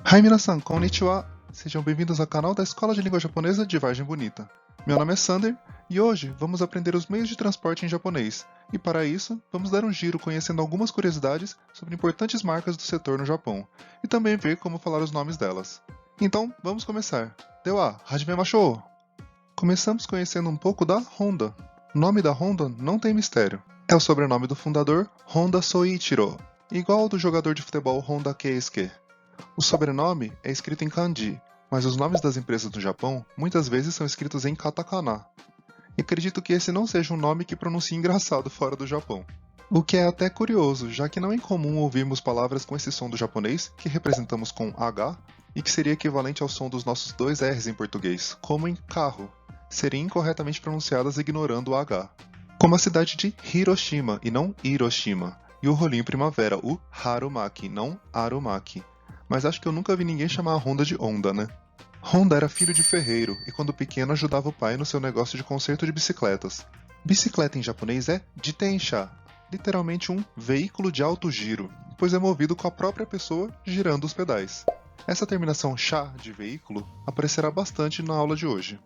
Hai minasan, konnichiwa! Sejam bem-vindos ao canal da Escola de Língua Japonesa de Vargem Bonita. Meu nome é Sander e hoje vamos aprender os meios de transporte em japonês. E para isso, vamos dar um giro conhecendo algumas curiosidades sobre importantes marcas do setor no Japão e também ver como falar os nomes delas. Então, vamos começar. Dewa, hajimemashou! Começamos conhecendo um pouco da Honda. O nome da Honda não tem mistério. É o sobrenome do fundador, Honda Soichiro, igual ao do jogador de futebol Honda Keisuke. O sobrenome é escrito em kanji, mas os nomes das empresas do Japão muitas vezes são escritos em katakana. E acredito que esse não seja um nome que pronuncie engraçado fora do Japão. O que é até curioso, já que não é incomum ouvirmos palavras com esse som do japonês, que representamos com H, e que seria equivalente ao som dos nossos dois R's em português, como em carro, seriam incorretamente pronunciadas ignorando o H. Como a cidade de Hiroshima e não Hiroshima, e o rolinho primavera, o Harumaki, não Arumaki. Mas acho que eu nunca vi ninguém chamar a Honda de Honda, né? Honda era filho de ferreiro e quando pequeno ajudava o pai no seu negócio de conserto de bicicletas. Bicicleta em japonês é jitensha, literalmente um veículo de alto giro, pois é movido com a própria pessoa girando os pedais. Essa terminação sha de veículo aparecerá bastante na aula de hoje.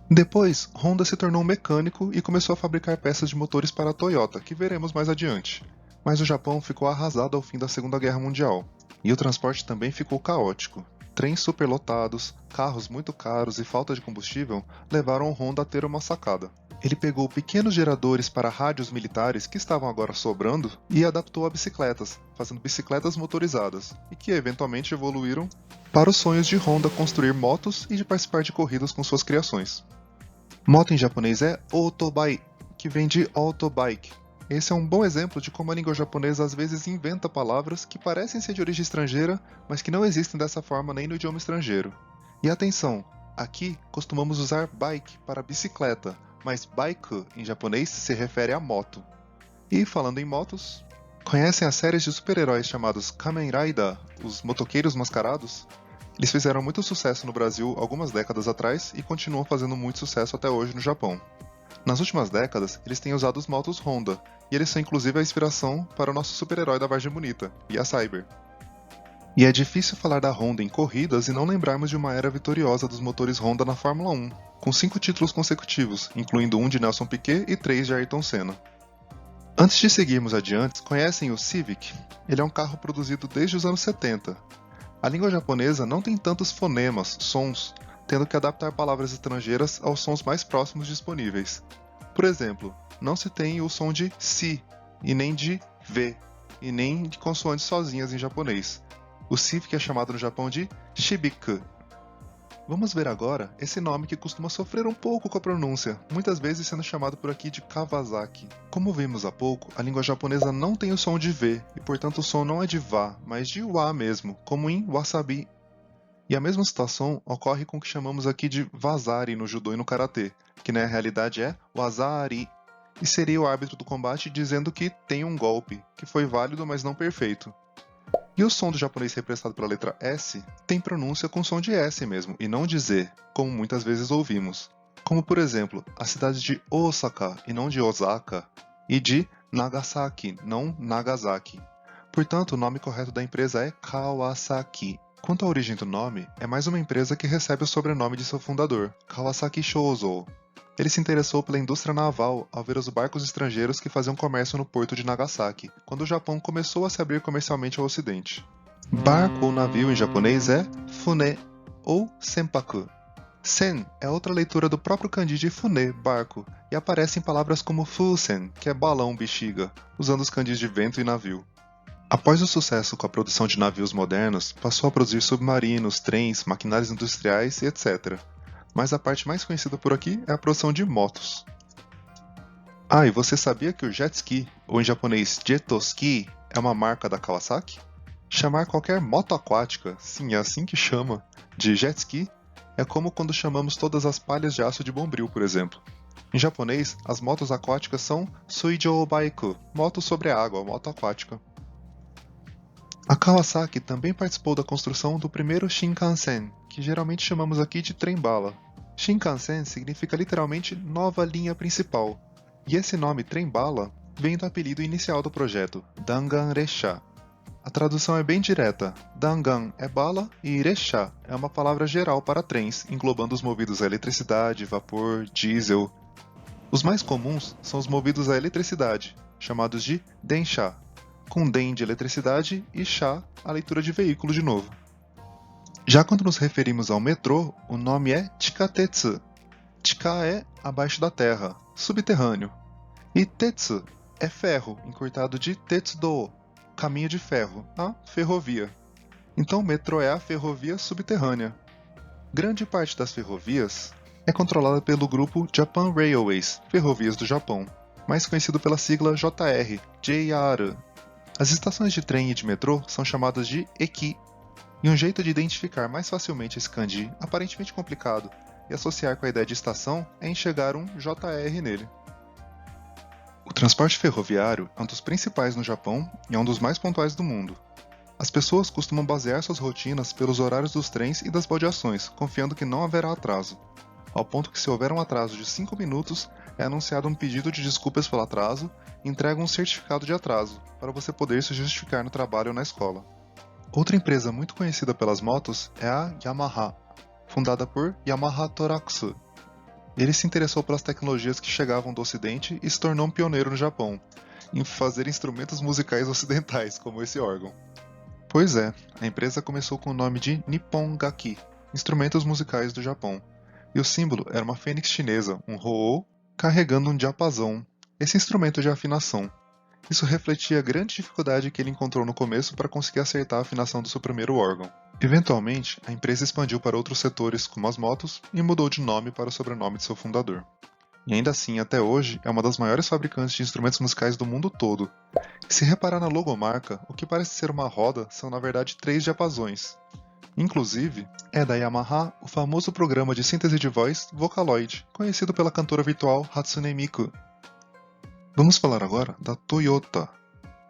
Depois, Honda se tornou um mecânico e começou a fabricar peças de motores para a Toyota, que veremos mais adiante. Mas o Japão ficou arrasado ao fim da Segunda Guerra Mundial. E o transporte também ficou caótico. Trens superlotados, carros muito caros e falta de combustível levaram o Honda a ter uma sacada. Ele pegou pequenos geradores para rádios militares que estavam agora sobrando e adaptou a bicicletas, fazendo bicicletas motorizadas, e que eventualmente evoluíram para os sonhos de Honda construir motos e de participar de corridas com suas criações. Moto em japonês é otobai, que vem de autobike. Esse é um bom exemplo de como a língua japonesa às vezes inventa palavras que parecem ser de origem estrangeira, mas que não existem dessa forma nem no idioma estrangeiro. E atenção, aqui costumamos usar bike para bicicleta, mas baiku em japonês se refere a moto. E falando em motos, conhecem as séries de super-heróis chamados Kamen Rider, os motoqueiros mascarados? Eles fizeram muito sucesso no Brasil algumas décadas atrás e continuam fazendo muito sucesso até hoje no Japão. Nas últimas décadas, eles têm usado os motos Honda, e eles são inclusive a inspiração para o nosso super-herói da Vargem Bonita, Mia Cyber. E é difícil falar da Honda em corridas e não lembrarmos de uma era vitoriosa dos motores Honda na Fórmula 1, com 5 títulos consecutivos, incluindo um de Nelson Piquet e 3 de Ayrton Senna. Antes de seguirmos adiante, conhecem o Civic? Ele é um carro produzido desde os anos 70. A língua japonesa não tem tantos fonemas, sons, tendo que adaptar palavras estrangeiras aos sons mais próximos disponíveis. Por exemplo, não se tem o som de si, e nem de v, e nem de consoantes sozinhas em japonês. O Civic é chamado no Japão de shibiku. Vamos ver agora esse nome que costuma sofrer um pouco com a pronúncia, muitas vezes sendo chamado por aqui de Kawasaki. Como vimos há pouco, a língua japonesa não tem o som de v, e portanto o som não é de va, mas de wa mesmo, como em wasabi. E a mesma situação ocorre com o que chamamos aqui de vazari no judô e no karatê, que na realidade é wazari, e seria o árbitro do combate dizendo que tem um golpe, que foi válido mas não perfeito. E o som do japonês representado pela letra S tem pronúncia com som de S mesmo, e não de Z, como muitas vezes ouvimos. Como por exemplo, a cidade de Osaka e não de Osaka, e de Nagasaki, não Nagasaki. Portanto, o nome correto da empresa é Kawasaki. Quanto à origem do nome, é mais uma empresa que recebe o sobrenome de seu fundador, Kawasaki Shozo. Ele se interessou pela indústria naval ao ver os barcos estrangeiros que faziam comércio no porto de Nagasaki, quando o Japão começou a se abrir comercialmente ao ocidente. Barco ou navio em japonês é fune ou senpaku. Sen é outra leitura do próprio kanji de fune, barco, e aparece em palavras como fusen, que é balão, bexiga, usando os kanjis de vento e navio. Após o sucesso com a produção de navios modernos, passou a produzir submarinos, trens, maquinários industriais e etc. Mas a parte mais conhecida por aqui é a produção de motos. Ah, e você sabia que o jet ski, ou em japonês jetoski, é uma marca da Kawasaki? Chamar qualquer moto aquática, sim, é assim que chama, de jet ski, é como quando chamamos todas as palhas de aço de bombril, por exemplo. Em japonês, as motos aquáticas são suijou baiku, moto sobre a água, moto aquática. A Kawasaki também participou da construção do primeiro Shinkansen, que geralmente chamamos aqui de trem-bala. Shinkansen significa literalmente nova linha principal, e esse nome trem-bala vem do apelido inicial do projeto, Dangan Resha. A tradução é bem direta. Dangan é bala e iresha é uma palavra geral para trens, englobando os movidos a eletricidade, vapor, diesel. Os mais comuns são os movidos a eletricidade, chamados de densha, com den de eletricidade e sha, a leitura de veículo de novo. Já quando nos referimos ao metrô, o nome é chikatetsu. Chika é abaixo da terra, subterrâneo. E tetsu é ferro, encurtado de tetsudo, caminho de ferro, a ferrovia. Então o metrô é a ferrovia subterrânea. Grande parte das ferrovias é controlada pelo grupo Japan Railways, Ferrovias do Japão, mais conhecido pela sigla JR, JR. As estações de trem e de metrô são chamadas de eki, e um jeito de identificar mais facilmente esse kanji, aparentemente complicado, e associar com a ideia de estação é enxergar um JR nele. O transporte ferroviário é um dos principais no Japão e é um dos mais pontuais do mundo. As pessoas costumam basear suas rotinas pelos horários dos trens e das baldeações, confiando que não haverá atraso. Ao ponto que se houver um atraso de 5 minutos, é anunciado um pedido de desculpas pelo atraso e entrega um certificado de atraso, para você poder se justificar no trabalho ou na escola. Outra empresa muito conhecida pelas motos é a Yamaha, fundada por Yamaha Toraksu. Ele se interessou pelas tecnologias que chegavam do Ocidente e se tornou um pioneiro no Japão, em fazer instrumentos musicais ocidentais, como esse órgão. Pois é, a empresa começou com o nome de Nippon Gaki, instrumentos musicais do Japão, e o símbolo era uma fênix chinesa, um ho-oh, carregando um diapasão, esse instrumento de afinação. Isso refletia a grande dificuldade que ele encontrou no começo para conseguir acertar a afinação do seu primeiro órgão. Eventualmente, a empresa expandiu para outros setores, como as motos, e mudou de nome para o sobrenome de seu fundador. E ainda assim, até hoje, é uma das maiores fabricantes de instrumentos musicais do mundo todo. E se reparar na logomarca, o que parece ser uma roda são na verdade 3 diapasões. Inclusive, é da Yamaha o famoso programa de síntese de voz Vocaloid, conhecido pela cantora virtual Hatsune Miku. Vamos falar agora da Toyota.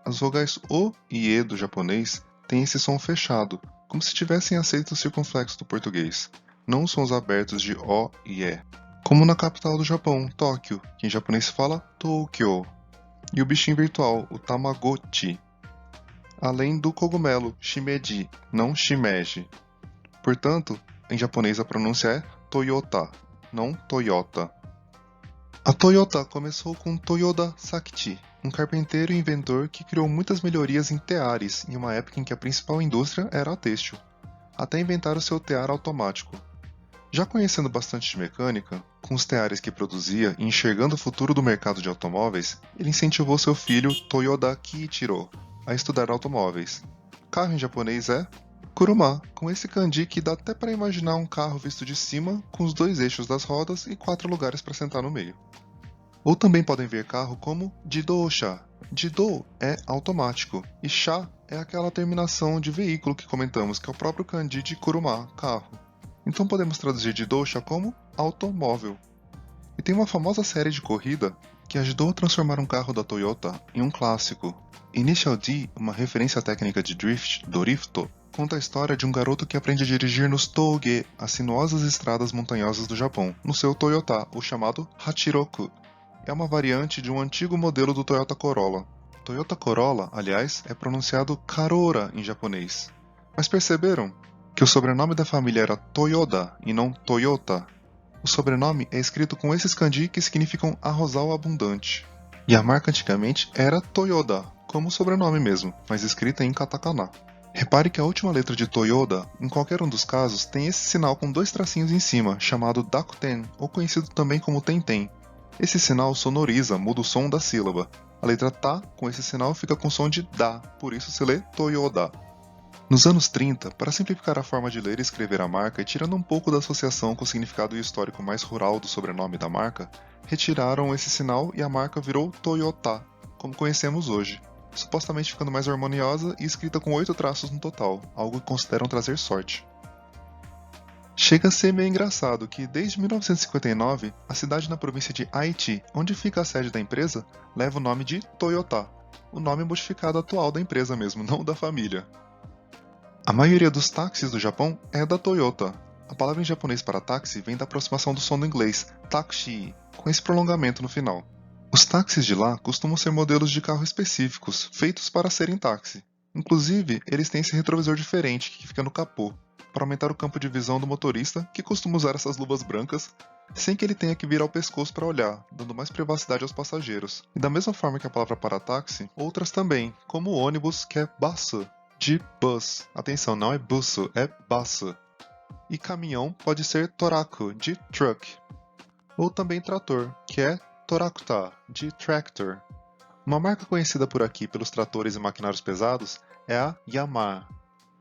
As vogais O e E do japonês têm esse som fechado, como se tivessem aceito o circunflexo do português, não os sons abertos de O e E. Como na capital do Japão, Tóquio, que em japonês fala Tokyo, e o bichinho virtual, o Tamagotchi. Além do cogumelo Shimeji, não Shimeji. Portanto, em japonês a pronúncia é Toyota, não Toyota. A Toyota começou com Toyoda Sakichi, um carpinteiro e inventor que criou muitas melhorias em teares em uma época em que a principal indústria era a têxtil, até inventar o seu tear automático. Já conhecendo bastante de mecânica, com os teares que produzia e enxergando o futuro do mercado de automóveis, ele incentivou seu filho Toyoda Kiichiro a estudar automóveis. Carro em japonês é Kuruma, com esse kanji que dá até para imaginar um carro visto de cima, com os 2 eixos das rodas e 4 lugares para sentar no meio. Ou também podem ver carro como Jidōsha. Jidō é automático, e sha é aquela terminação de veículo que comentamos, que é o próprio kanji de Kuruma, carro. Então podemos traduzir Jidōsha como automóvel. E tem uma famosa série de corrida que ajudou a transformar um carro da Toyota em um clássico. Initial D, uma referência técnica de drift, Dorifto, conta a história de um garoto que aprende a dirigir nos Touge, as sinuosas estradas montanhosas do Japão, no seu Toyota, o chamado Hachiroku. É uma variante de um antigo modelo do Toyota Corolla. Toyota Corolla, aliás, é pronunciado Carora em japonês. Mas perceberam que o sobrenome da família era Toyoda e não Toyota? O sobrenome é escrito com esses kanji que significam arrozal abundante. E a marca antigamente era Toyoda, como o sobrenome mesmo, mas escrita em katakana. Repare que a última letra de Toyoda, em qualquer um dos casos, tem esse sinal com 2 tracinhos em cima, chamado Dakuten, ou conhecido também como Tenten. Esse sinal sonoriza, muda o som da sílaba. A letra Ta, com esse sinal, fica com som de Da, por isso se lê Toyoda. Nos anos 30, para simplificar a forma de ler e escrever a marca e tirando um pouco da associação com o significado e histórico mais rural do sobrenome da marca, retiraram esse sinal e a marca virou Toyota, como conhecemos hoje, supostamente ficando mais harmoniosa e escrita com 8 traços no total, algo que consideram trazer sorte. Chega a ser meio engraçado que, desde 1959, a cidade na província de Aichi, onde fica a sede da empresa, leva o nome de Toyota, o nome modificado atual da empresa mesmo, não da família. A maioria dos táxis do Japão é da Toyota. A palavra em japonês para táxi vem da aproximação do som do inglês, taxi, com esse prolongamento no final. Os táxis de lá costumam ser modelos de carro específicos, feitos para serem táxi. Inclusive, eles têm esse retrovisor diferente que fica no capô, para aumentar o campo de visão do motorista, que costuma usar essas luvas brancas, sem que ele tenha que virar o pescoço para olhar, dando mais privacidade aos passageiros. E da mesma forma que a palavra para táxi, outras também, como o ônibus, que é bus, de bus. Atenção, não é busso, é bus. E caminhão pode ser toraco, de truck. Ou também trator, que é torakuta, de tractor. Uma marca conhecida por aqui pelos tratores e maquinários pesados é a Yamaha,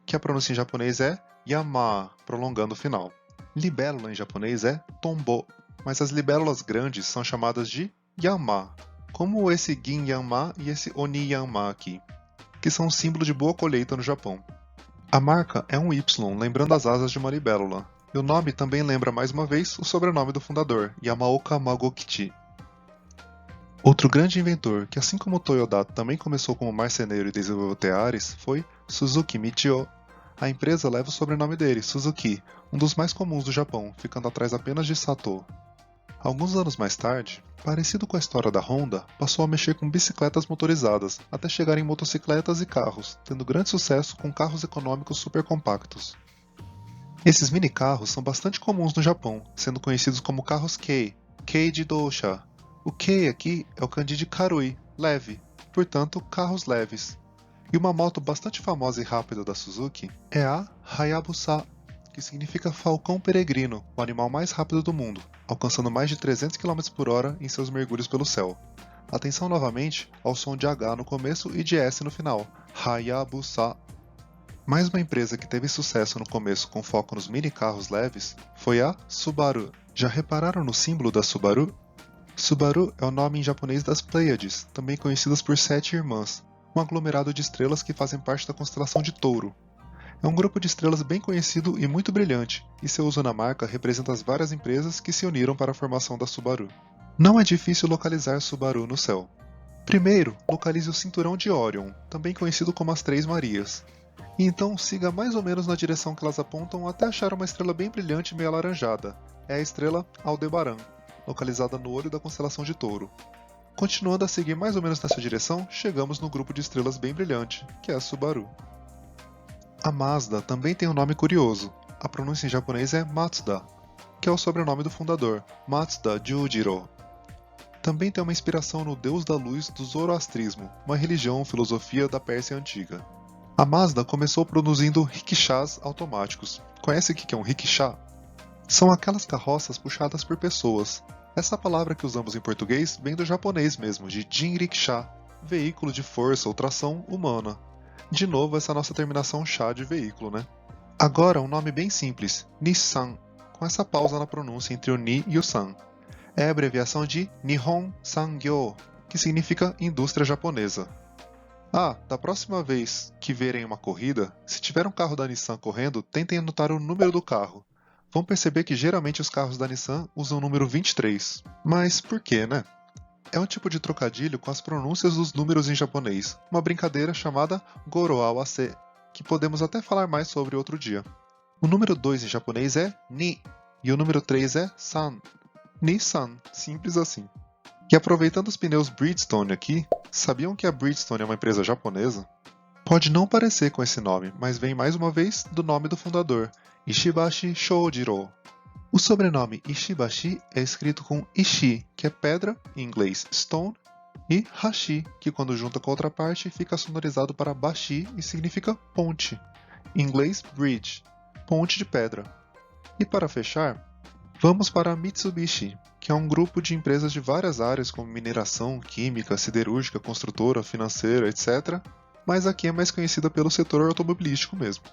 que a pronúncia em japonês é Yamaha, prolongando o final. Libélula em japonês é tombo, mas as libélulas grandes são chamadas de Yama, como esse Ginyanma e esse Oniyanma aqui, que são um símbolo de boa colheita no Japão. A marca é um Y, lembrando as asas de uma libélula, e o nome também lembra mais uma vez o sobrenome do fundador, Yamaoka Magokichi. Outro grande inventor, que assim como Toyoda também começou como marceneiro e desenvolveu teares, foi Suzuki Michio. A empresa leva o sobrenome dele, Suzuki, um dos mais comuns do Japão, ficando atrás apenas de Sato. Alguns anos mais tarde, parecido com a história da Honda, passou a mexer com bicicletas motorizadas, até chegar em motocicletas e carros, tendo grande sucesso com carros econômicos supercompactos. Esses mini-carros são bastante comuns no Japão, sendo conhecidos como carros Kei, Kei Jidosha. O Kei aqui é o kanji de Karui, leve, portanto, carros leves. E uma moto bastante famosa e rápida da Suzuki é a Hayabusa, que significa falcão peregrino, o animal mais rápido do mundo, alcançando mais de 300 km por hora em seus mergulhos pelo céu. Atenção novamente ao som de H no começo e de S no final, Hayabusa. Mais uma empresa que teve sucesso no começo com foco nos mini carros leves foi a Subaru. Já repararam no símbolo da Subaru? Subaru é o nome em japonês das Pleiades, também conhecidas por 7 irmãs, um aglomerado de estrelas que fazem parte da constelação de Touro. É um grupo de estrelas bem conhecido e muito brilhante, e seu uso na marca representa as várias empresas que se uniram para a formação da Subaru. Não é difícil localizar Subaru no céu. Primeiro, localize o cinturão de Orion, também conhecido como as Três Marias. E então siga mais ou menos na direção que elas apontam até achar uma estrela bem brilhante meio alaranjada. É a estrela Aldebaran, localizada no olho da constelação de Touro. Continuando a seguir mais ou menos nessa direção, chegamos no grupo de estrelas bem brilhante, que é a Subaru. A Mazda também tem um nome curioso. A pronúncia em japonês é Matsuda, que é o sobrenome do fundador, Matsuda Jujiro. Também tem uma inspiração no deus da luz do zoroastrismo, uma religião ou filosofia da Pérsia antiga. A Mazda começou produzindo rickshas automáticos. Conhece o que é um rickshaw? São aquelas carroças puxadas por pessoas. Essa palavra que usamos em português vem do japonês mesmo, de jinriksha, veículo de força ou tração humana. De novo, essa nossa terminação chá de veículo, né? Agora, um nome bem simples, Nissan, com essa pausa na pronúncia entre o ni e o san. É a abreviação de Nihon Sangyo, que significa indústria japonesa. Da próxima vez que verem uma corrida, se tiver um carro da Nissan correndo, tentem anotar o número do carro. Vão perceber que geralmente os carros da Nissan usam o número 23. Mas por quê, né? É um tipo de trocadilho com as pronúncias dos números em japonês, uma brincadeira chamada Goroawase, que podemos até falar mais sobre outro dia. O número 2 em japonês é ni, e o número 3 é san. Nissan, simples assim. E aproveitando os pneus Bridgestone aqui, sabiam que a Bridgestone é uma empresa japonesa? Pode não parecer com esse nome, mas vem mais uma vez do nome do fundador, Ishibashi Shojiro. O sobrenome Ishibashi é escrito com Ishi, que é pedra, em inglês stone, e Hashi, que quando junta com a outra parte fica sonorizado para Bashi e significa ponte, em inglês bridge, ponte de pedra. E para fechar, vamos para a Mitsubishi, que é um grupo de empresas de várias áreas como mineração, química, siderúrgica, construtora, financeira, etc., mas aqui é mais conhecida pelo setor automobilístico mesmo.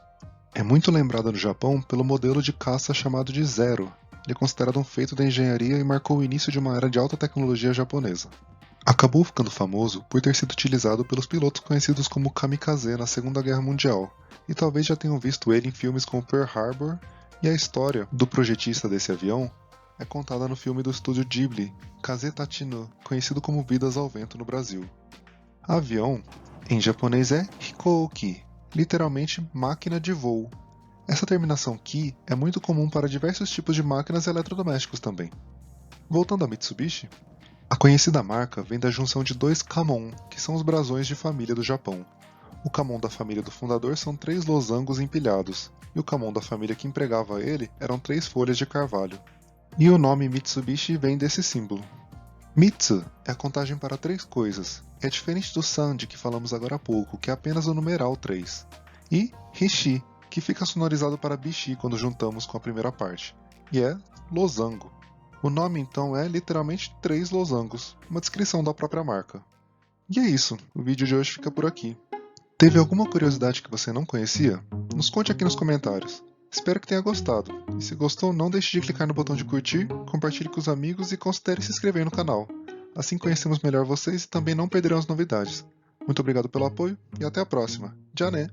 É muito lembrada no Japão pelo modelo de caça chamado de Zero. Ele é considerado um feito da engenharia e marcou o início de uma era de alta tecnologia japonesa. Acabou ficando famoso por ter sido utilizado pelos pilotos conhecidos como kamikaze na Segunda Guerra Mundial, e talvez já tenham visto ele em filmes como Pearl Harbor, e a história do projetista desse avião é contada no filme do estúdio Ghibli, Kaze Tachino, conhecido como Vidas ao Vento no Brasil. Avião, em japonês é Hikouki, literalmente máquina de voo. Essa terminação ki é muito comum para diversos tipos de máquinas e eletrodomésticos também. Voltando à Mitsubishi, a conhecida marca vem da junção de dois kamon, que são os brasões de família do Japão. O Camon da família do fundador são 3 losangos empilhados, e o Camon da família que empregava ele eram 3 folhas de carvalho. E o nome Mitsubishi vem desse símbolo. Mitsu é a contagem para 3 coisas, é diferente do Sandi que falamos agora há pouco, que é apenas o numeral 3. E Hishi, que fica sonorizado para Bishi quando juntamos com a primeira parte, e é losango. O nome então é literalmente 3 losangos, uma descrição da própria marca. E é isso, o vídeo de hoje fica por aqui. Teve alguma curiosidade que você não conhecia? Nos conte aqui nos comentários. Espero que tenha gostado, e se gostou não deixe de clicar no botão de curtir, compartilhe com os amigos e considere se inscrever no canal. Assim conhecemos melhor vocês e também não perderão as novidades. Muito obrigado pelo apoio e até a próxima. Já né?